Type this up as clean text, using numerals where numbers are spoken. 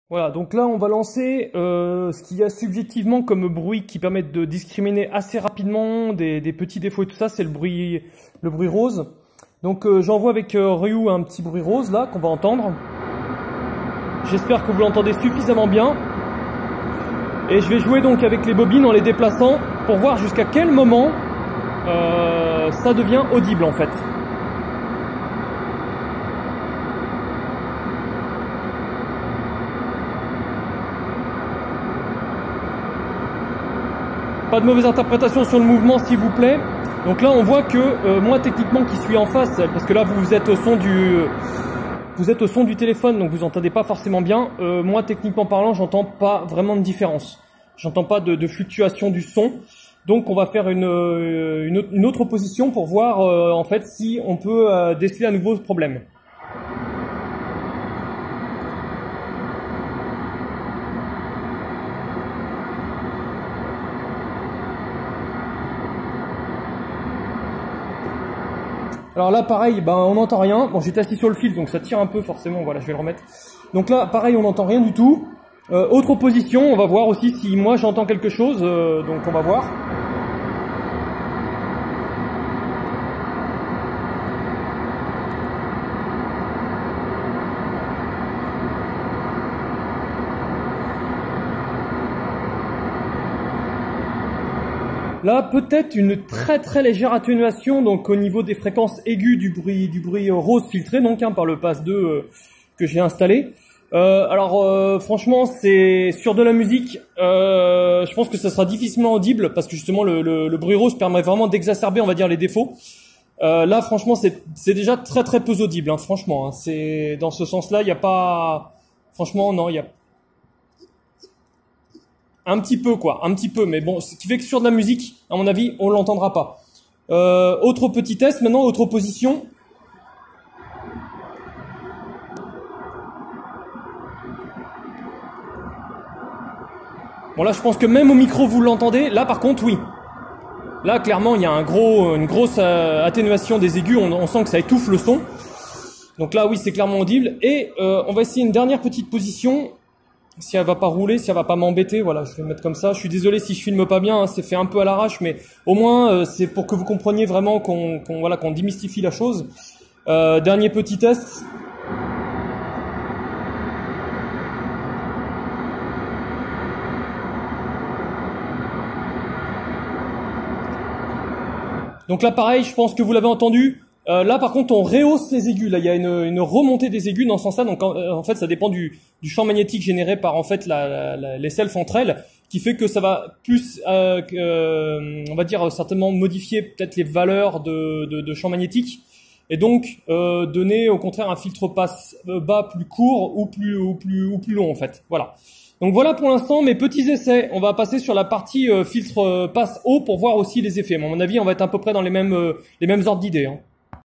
Voilà, donc là on va lancer ce qu'il y a subjectivement comme bruit qui permet de discriminer assez rapidement des petits défauts et tout ça, c'est le bruit rose. Donc j'envoie avec Ryu un petit bruit rose là qu'on va entendre. J'espère que vous l'entendez suffisamment bien. Et je vais jouer donc avec les bobines en les déplaçant pour voir jusqu'à quel moment ça devient audible en fait. Pas de mauvaise interprétation sur le mouvement s'il vous plaît. Donc là on voit que moi techniquement qui suis en face, parce que là vous êtes au son du téléphone donc vous entendez pas forcément bien. Moi techniquement parlant j'entends pas vraiment de différence. J'entends pas de fluctuation du son. Donc on va faire une autre position pour voir en fait si on peut déceler à nouveau ce problème. Alors là, pareil, ben, on n'entend rien. Bon, j'étais assis sur le fil, donc ça tire un peu forcément. Voilà, je vais le remettre. Donc là, pareil, on n'entend rien du tout. Autre position, on va voir aussi si moi j'entends quelque chose. Donc on va voir. Là, peut-être une très légère atténuation donc au niveau des fréquences aiguës du bruit rose filtré donc par le Pass 2 que j'ai installé. Franchement, c'est sur de la musique, je pense que ça sera difficilement audible parce que justement le bruit rose permet vraiment d'exacerber, on va dire, les défauts. Là, franchement, c'est déjà très peu audible, hein, franchement. Hein, c'est dans ce sens-là, il y a pas, franchement, non, il y a un petit peu quoi, un petit peu, mais bon, ce qui fait que sur de la musique, à mon avis, on l'entendra pas. Autre petit test maintenant, autre position. Bon là, je pense que même au micro vous l'entendez. Là, par contre, oui. Là, clairement, il y a une grosse atténuation des aigus. On sent que ça étouffe le son. Donc là, oui, c'est clairement audible. Et on va essayer une dernière petite position. Si elle va pas rouler, si elle va pas m'embêter, voilà, je vais le mettre comme ça. Je suis désolé si je filme pas bien, hein, c'est fait un peu à l'arrache, mais au moins c'est pour que vous compreniez vraiment qu'on démystifie la chose. Dernier petit test. Donc là, pareil, je pense que vous l'avez entendu. Là, par contre, on rehausse les aigus. Là, il y a une remontée des aigus dans ce sens-là. Donc, en fait, ça dépend du champ magnétique généré par en fait les selfs entre elles, qui fait que ça va plus, on va dire certainement modifier peut-être les valeurs de champ magnétique, et donc donner au contraire un filtre passe bas plus court ou plus long en fait. Voilà. Donc voilà pour l'instant mes petits essais. On va passer sur la partie filtre passe haut pour voir aussi les effets. Mais à mon avis, on va être à peu près dans les mêmes ordres d'idées. Hein.